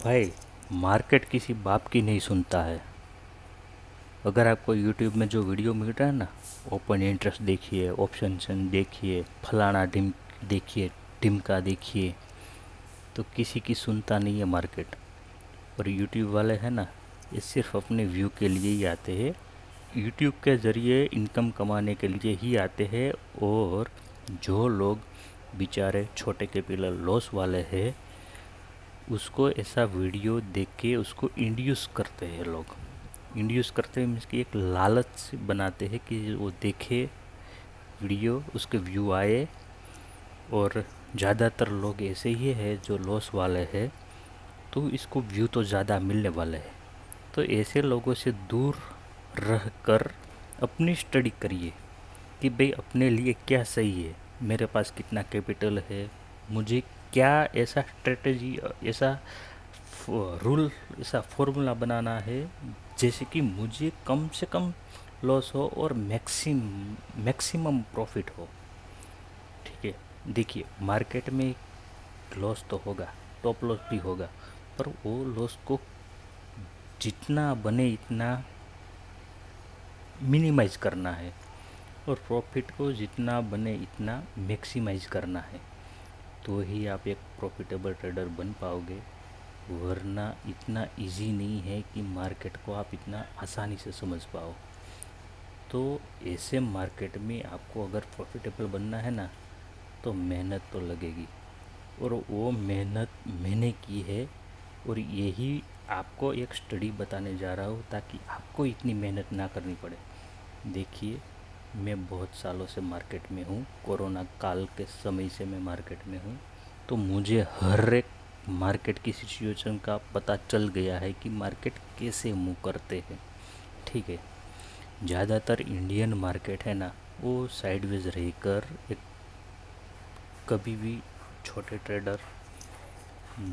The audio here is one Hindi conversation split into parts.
भाई, मार्केट किसी बाप की नहीं सुनता है। अगर आपको यूट्यूब में जो वीडियो मिल रहा है ना, ओपन इंटरेस्ट देखिए, ऑप्शन देखिए, फलाना डिम देखिए, ढिमका देखिए, तो किसी की सुनता नहीं है मार्केट। और यूट्यूब वाले हैं ना, ये सिर्फ अपने व्यू के लिए ही आते हैं। यूट्यूब के ज़रिए इनकम कमाने के लिए ही आते हैं। और जो लोग बेचारे छोटे कैपिटल लॉस वाले हैं, उसको ऐसा वीडियो देख के उसको इंड्यूस करते हैं लोग। इंड्यूस करते हैं मीन्स कि एक लालच बनाते हैं कि वो देखे वीडियो, उसके व्यू आए। और ज़्यादातर लोग ऐसे ही है जो लॉस वाले हैं, तो इसको व्यू तो ज़्यादा मिलने वाले हैं। तो ऐसे लोगों से दूर रह कर अपनी स्टडी करिए कि भाई अपने लिए क्या सही है, मेरे पास कितना कैपिटल है, मुझे क्या ऐसा स्ट्रेटजी, ऐसा रूल, ऐसा फॉर्मूला बनाना है जैसे कि मुझे कम से कम लॉस हो और मैक्सिमम प्रॉफिट हो। ठीक है, देखिए मार्केट में लॉस तो होगा, टॉप लॉस भी होगा, पर वो लॉस को जितना बने इतना मिनिमाइज करना है और प्रॉफिट को जितना बने इतना मैक्सिमाइज करना है, तो ही आप एक प्रॉफिटेबल ट्रेडर बन पाओगे। वरना इतना इजी नहीं है कि मार्केट को आप इतना आसानी से समझ पाओ। तो ऐसे मार्केट में आपको अगर प्रॉफिटेबल बनना है ना, तो मेहनत तो लगेगी। और वो मेहनत मैंने की है, और यही आपको एक स्टडी बताने जा रहा हूँ ताकि आपको इतनी मेहनत ना करनी पड़े। देखिए, मैं बहुत सालों से मार्केट में हूँ, कोरोना काल के समय से मैं मार्केट में हूँ। तो मुझे हर एक मार्केट की सिचुएशन का पता चल गया है कि मार्केट कैसे मूव करते हैं। ठीक है, ज़्यादातर इंडियन मार्केट है ना, वो साइडवेज रहकर एक कभी भी छोटे ट्रेडर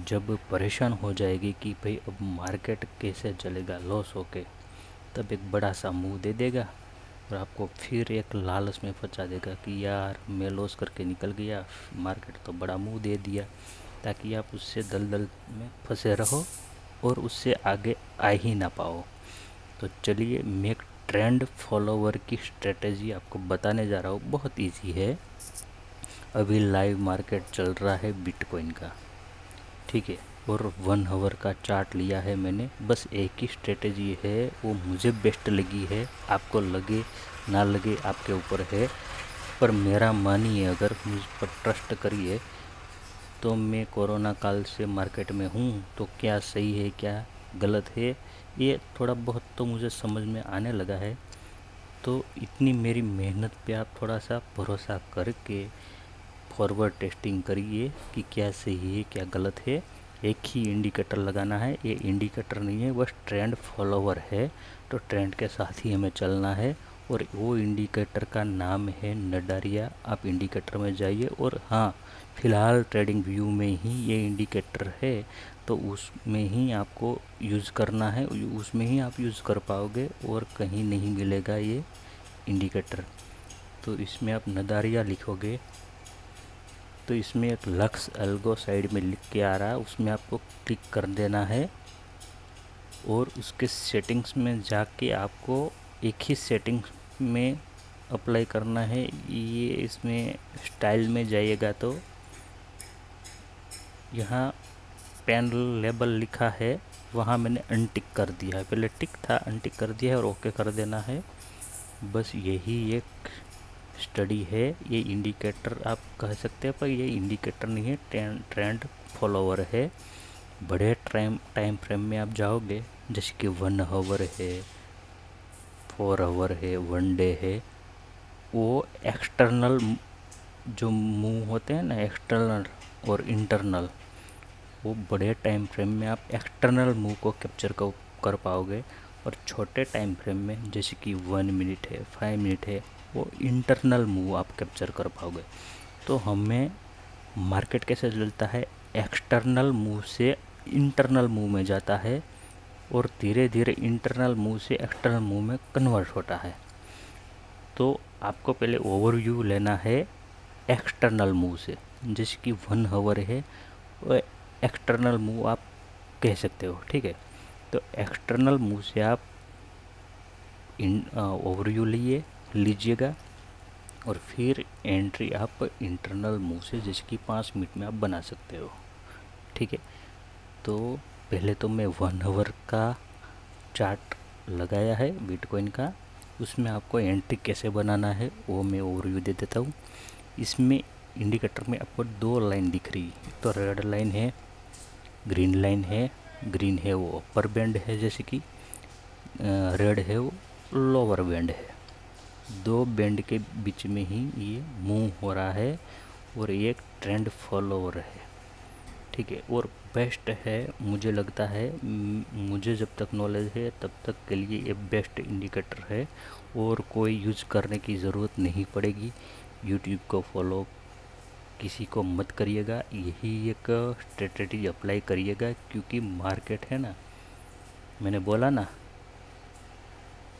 जब परेशान हो जाएगी कि भाई अब मार्केट कैसे चलेगा लॉस होके, तब एक बड़ा सा मुंह दे देगा और आपको फिर एक लालच में फंसा देगा कि यार मैं लॉस करके निकल गया, मार्केट तो बड़ा मुंह दे दिया, ताकि आप उससे दलदल में फंसे रहो और उससे आगे आ ही ना पाओ। तो चलिए, मैं एक ट्रेंड फॉलोवर की स्ट्रेटेजी आपको बताने जा रहा हूँ, बहुत इजी है। अभी लाइव मार्केट चल रहा है बिटकॉइन का, ठीक है, और 1 आवर का चार्ट लिया है मैंने। बस एक ही स्ट्रेटेजी है, वो मुझे बेस्ट लगी है, आपको लगे ना लगे आपके ऊपर है, पर मेरा मानिए, अगर मुझ पर ट्रस्ट करिए, तो मैं कोरोना काल से मार्केट में हूँ, तो क्या सही है क्या गलत है ये थोड़ा बहुत तो मुझे समझ में आने लगा है। तो इतनी मेरी मेहनत पे आप थोड़ा सा भरोसा करके फॉरवर्ड टेस्टिंग करिए कि क्या सही है क्या गलत है। एक ही इंडिकेटर लगाना है, ये इंडिकेटर नहीं है, बस ट्रेंड फॉलोवर है। तो ट्रेंड के साथ ही हमें चलना है, और वो इंडिकेटर का नाम है नडारिया। आप इंडिकेटर में जाइए, और हाँ, फ़िलहाल ट्रेडिंग व्यू में ही ये इंडिकेटर है, तो उसमें ही आपको यूज़ करना है, उसमें ही आप यूज़ कर पाओगे, और कहीं नहीं मिलेगा ये इंडिकेटर। तो इसमें आप नदारिया लिखोगे, तो इसमें एक लक्स एल्गो साइड में लिख के आ रहा है, उसमें आपको क्लिक कर देना है। और उसके सेटिंग्स में जाके आपको एक ही सेटिंग्स में अप्लाई करना है। ये इसमें स्टाइल में जाइएगा तो यहाँ पेन लेबल लिखा है, वहाँ मैंने अनटिक कर दिया है। पहले टिक था, अनटिक कर दिया है और ओके कर देना है। बस यही एक स्टडी है। ये इंडिकेटर आप कह सकते हैं, पर ये इंडिकेटर नहीं है, ट्रेंड फॉलोवर है। बड़े टाइम फ्रेम में आप जाओगे, जैसे कि 1 आवर है, 4 आवर है, 1 डे है, वो एक्सटर्नल जो मूव होते हैं ना, एक्सटर्नल और इंटरनल, वो बड़े टाइम फ्रेम में आप एक्सटर्नल मूव को कैप्चर कर पाओगे। और छोटे टाइम फ्रेम में, जैसे कि 1 मिनट है, 5 मिनट है, वो इंटरनल मूव आप कैप्चर कर पाओगे। तो हमें मार्केट कैसे चलता है, एक्सटर्नल मूव से इंटरनल मूव में जाता है, और धीरे धीरे इंटरनल मूव से एक्सटर्नल मूव में कन्वर्ट होता है। तो आपको पहले ओवरव्यू लेना है एक्सटर्नल मूव से। जैसे कि 1 आवर है, वो एक्सटर्नल मूव आप कह सकते हो। ठीक है, तो एक्सटर्नल मूव से आप ओवरव्यू लीजिएगा और फिर एंट्री आप इंटरनल मूव से जैसे कि 5 मिनट में आप बना सकते हो। ठीक है, तो पहले तो मैं 1 आवर का चार्ट लगाया है बिटकॉइन का, उसमें आपको एंट्री कैसे बनाना है वो मैं ओवरव्यू दे देता हूँ। इसमें इंडिकेटर में आपको 2 लाइन दिख रही है, तो रेड लाइन है, ग्रीन लाइन है। ग्रीन है वो अपर बैंड है, जैसे कि रेड है वो लोअर बैंड है। 2 बैंड के बीच में ही ये मूव हो रहा है और ये एक ट्रेंड फॉलोवर है। ठीक है, और बेस्ट है मुझे लगता है, मुझे जब तक नॉलेज है तब तक के लिए ये बेस्ट इंडिकेटर है और कोई यूज़ करने की ज़रूरत नहीं पड़ेगी। यूट्यूब को फॉलो किसी को मत करिएगा, यही एक स्ट्रेटजी अप्लाई करिएगा, क्योंकि मार्केट है ना, मैंने बोला ना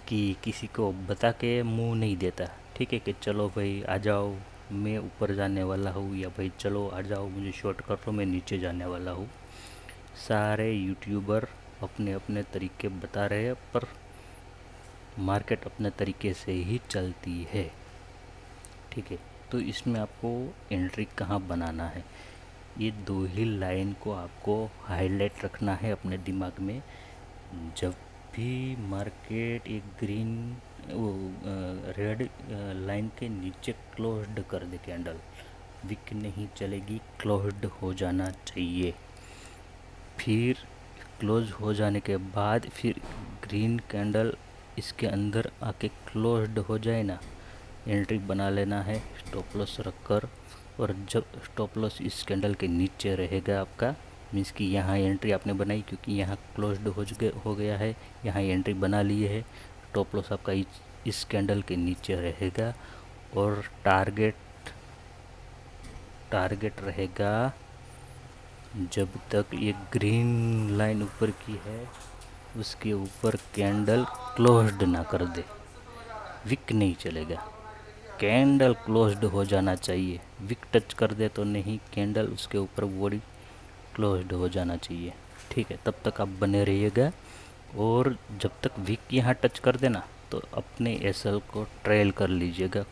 कि किसी को बता के मुंह नहीं देता। ठीक है, कि चलो भाई आ जाओ मैं ऊपर जाने वाला हूँ, या भाई चलो आ जाओ मुझे शॉर्ट कर लो मैं नीचे जाने वाला हूँ। सारे यूट्यूबर अपने अपने तरीके बता रहे हैं, पर मार्केट अपने तरीके से ही चलती है। ठीक है, तो इसमें आपको एंट्री कहाँ बनाना है, ये 2 ही लाइन को आपको हाईलाइट रखना है अपने दिमाग में। जब भी मार्केट एक ग्रीन वो रेड लाइन के नीचे क्लोज्ड कर दे कैंडल, विक नहीं चलेगी, क्लोज्ड हो जाना चाहिए। फिर क्लोज हो जाने के बाद फिर ग्रीन कैंडल इसके अंदर आके क्लोज्ड हो जाए ना, एंट्री बना लेना है स्टॉप लॉस रखकर। और जब स्टॉप लॉस इस कैंडल के नीचे रहेगा आपका, मीन्स कि यहाँ एंट्री आपने बनाई क्योंकि यहाँ क्लोज्ड हो गया है, यहाँ एंट्री बना लिए है, स्टॉप लॉस आपका इस कैंडल के नीचे रहेगा और टारगेट रहेगा जब तक ये ग्रीन लाइन ऊपर की है उसके ऊपर कैंडल क्लोज्ड ना कर दे, विक नहीं चलेगा। कैंडल क्लोज्ड हो जाना चाहिए, विक टच कर दे तो नहीं, कैंडल उसके ऊपर बॉडी क्लोज्ड हो जाना चाहिए। ठीक है, तब तक आप बने रहिएगा। और जब तक विक यहाँ टच कर देना तो अपने एसएल को ट्रेल कर लीजिएगा,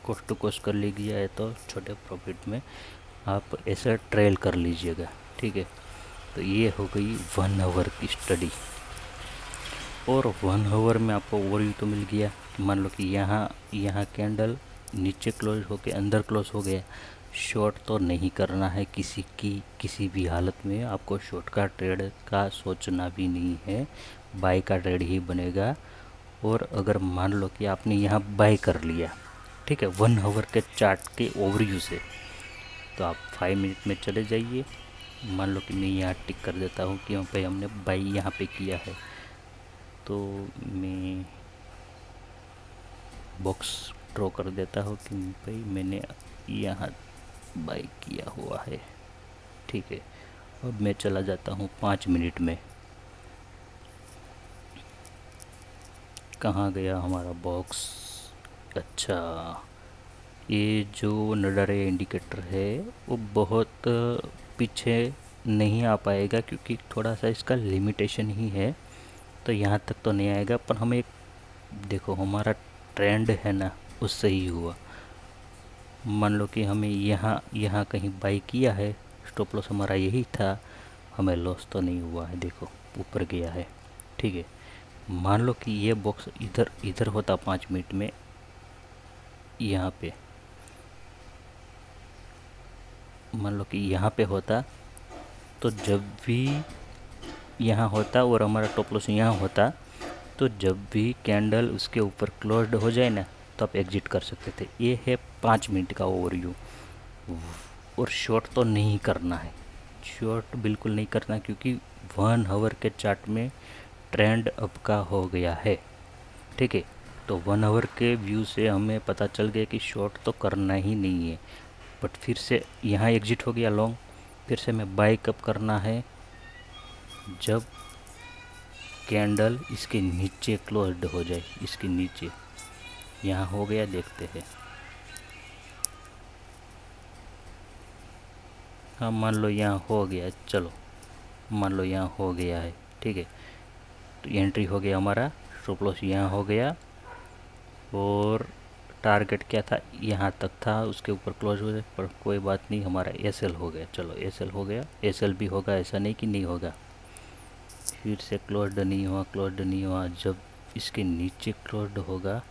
कोस्ट टू कोस्ट कर लीजिए, तो छोटे प्रॉफिट में आप ऐसा ट्रेल कर लीजिएगा। ठीक है, तो ये हो गई 1 आवर की स्टडी। और 1 आवर में आपको ओवरव्यू तो मिल गया। मान लो कि यहाँ कैंडल नीचे क्लोज होके अंदर क्लोज हो गया, शॉर्ट तो नहीं करना है किसी भी हालत में। आपको शॉर्ट का ट्रेड का सोचना भी नहीं है, बाय का ट्रेड ही बनेगा। और अगर मान लो कि आपने यहाँ बाय कर लिया, ठीक है, 1 आवर के चार्ट के ओवरव्यू से, तो आप 5 मिनट में चले जाइए। मान लो कि मैं यहाँ टिक कर देता हूँ कि भाई हमने बाई यहाँ पे किया है, तो मैं बॉक्स ड्रॉ कर देता हूँ कि भाई मैंने यहाँ बाई किया हुआ है। ठीक है, अब मैं चला जाता हूँ 5 मिनट में। कहाँ गया हमारा बॉक्स? अच्छा, ये जो नडारे इंडिकेटर है वो बहुत पीछे नहीं आ पाएगा, क्योंकि थोड़ा सा इसका लिमिटेशन ही है, तो यहाँ तक तो नहीं आएगा। पर हमें देखो हमारा ट्रेंड है ना, उससे ही हुआ। मान लो कि हमें यहाँ कहीं बाई किया है, स्टॉप लॉस हमारा यही था, हमें लॉस तो नहीं हुआ है, देखो ऊपर गया है। ठीक है, मान लो कि ये बॉक्स इधर होता 5 मिनट में, यहाँ पे मान लो कि यहाँ पे होता, तो जब भी यहाँ होता और हमारा टॉप लॉस यहाँ होता, तो जब भी कैंडल उसके ऊपर क्लोज्ड हो जाए ना, तो आप एग्जिट कर सकते थे। ये है 5 मिनट का ओवरव्यू। और शॉर्ट तो नहीं करना है, शॉर्ट बिल्कुल नहीं करना, क्योंकि 1 आवर के चार्ट में ट्रेंड अप का हो गया है। ठीक है, तो 1 आवर के व्यू से हमें पता चल गया कि शॉर्ट तो करना ही नहीं है। बट फिर से यहाँ एग्जिट हो गया लॉन्ग, फिर से मैं बाई कब करना है, जब कैंडल इसके नीचे क्लोज्ड हो जाए, इसके नीचे यहाँ हो गया, देखते हैं। हाँ, मान लो यहाँ हो गया, चलो मान लो यहाँ हो गया है, ठीक है। तो एंट्री हो गया हमारा, स्टॉप लॉस यहाँ हो गया, और टारगेट क्या था, यहाँ तक था, उसके ऊपर क्लोज हो जाए, पर कोई बात नहीं, हमारा एसएल हो गया। चलो एसएल हो गया, एसएल भी होगा, ऐसा नहीं कि नहीं होगा। फिर से क्लोज्ड नहीं हुआ, क्लोज्ड नहीं हुआ, जब इसके नीचे क्लोज्ड होगा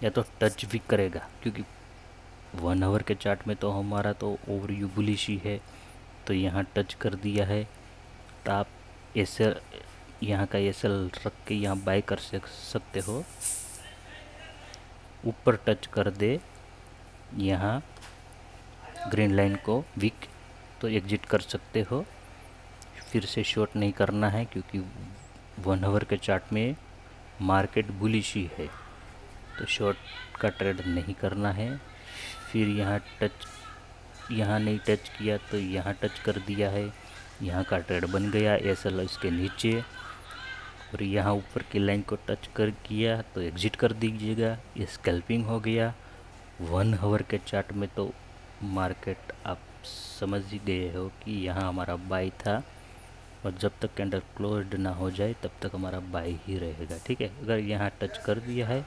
या तो टच भी करेगा, क्योंकि 1 आवर के चार्ट में तो हमारा तो ओवरव्यू बुलिश ही है। तो यहाँ टच कर दिया है, तो आप एसएल, यहाँ का एसएल रख के यहाँ बाय कर सकते हो। ऊपर टच कर दे यहाँ ग्रीन लाइन को वीक, तो एग्जिट कर सकते हो। फिर से शॉर्ट नहीं करना है, क्योंकि 1 आवर के चार्ट में मार्केट बुलिश ही है, तो शॉर्ट का ट्रेड नहीं करना है। फिर यहाँ टच, यहाँ नहीं टच किया तो यहाँ टच कर दिया है, यहाँ का ट्रेड बन गया एसएल इसके नीचे, और यहाँ ऊपर की लाइन को टच कर किया तो एग्जिट कर दीजिएगा। ये स्कैल्पिंग हो गया। 1 आवर के चार्ट में तो मार्केट आप समझ ही गए हो कि यहाँ हमारा बाय था, और जब तक कैंडल क्लोज्ड ना हो जाए तब तक हमारा बाय ही रहेगा, ठीक है। अगर यहाँ टच कर दिया है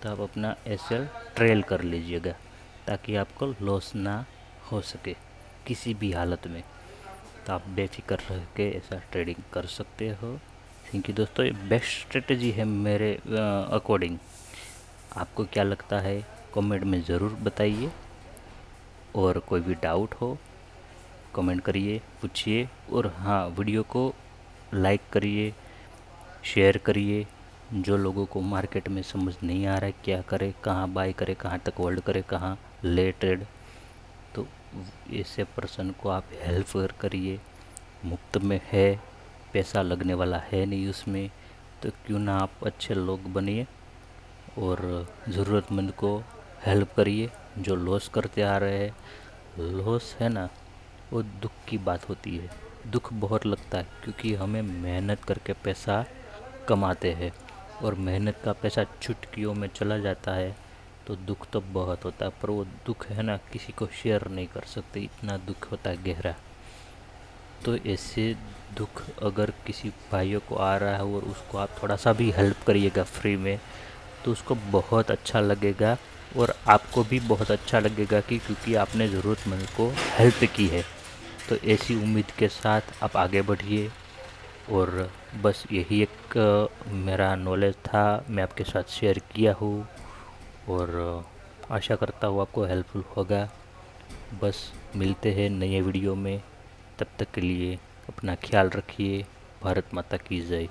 तो आप अपना एसएल ट्रेल कर लीजिएगा, ताकि आपको लॉस ना हो सके किसी भी हालत में। तो आप बेफिक्र रह के ऐसा ट्रेडिंग कर सकते हो। थैंक यू दोस्तों, ये बेस्ट स्ट्रेटजी है मेरे अकॉर्डिंग। आपको क्या लगता है कमेंट में ज़रूर बताइए, और कोई भी डाउट हो कमेंट करिए, पूछिए, और हाँ, वीडियो को लाइक करिए, शेयर करिए। जो लोगों को मार्केट में समझ नहीं आ रहा है क्या करे, कहाँ बाय करे, कहाँ तक होल्ड करे, कहाँ ले ट्रेड, तो ऐसे पर्सन को आप हेल्प करिए। मुफ्त में है, पैसा लगने वाला है नहीं उसमें, तो क्यों ना आप अच्छे लोग बनिए और ज़रूरतमंद को हेल्प करिए। जो लॉस करते आ रहे हैं, लॉस है ना, वो दुख की बात होती है, दुख बहुत लगता है, क्योंकि हमें मेहनत करके पैसा कमाते हैं, और मेहनत का पैसा चुटकियों में चला जाता है, तो दुख तो बहुत होता है। पर वो दुख है ना, किसी को शेयर नहीं कर सकते, इतना दुख होता है गहरा। तो ऐसे दुख अगर किसी भाइयों को आ रहा है और उसको आप थोड़ा सा भी हेल्प करिएगा फ्री में, तो उसको बहुत अच्छा लगेगा, और आपको भी बहुत अच्छा लगेगा कि क्योंकि आपने ज़रूरतमंद को हेल्प की है। तो ऐसी उम्मीद के साथ आप आगे बढ़िए। और बस यही एक मेरा नॉलेज था, मैं आपके साथ शेयर किया हूँ, और आशा करता हूँ आपको हेल्पफुल होगा। बस मिलते हैं नए वीडियो में, तब तक के लिए अपना ख्याल रखिए। भारत माता की जय।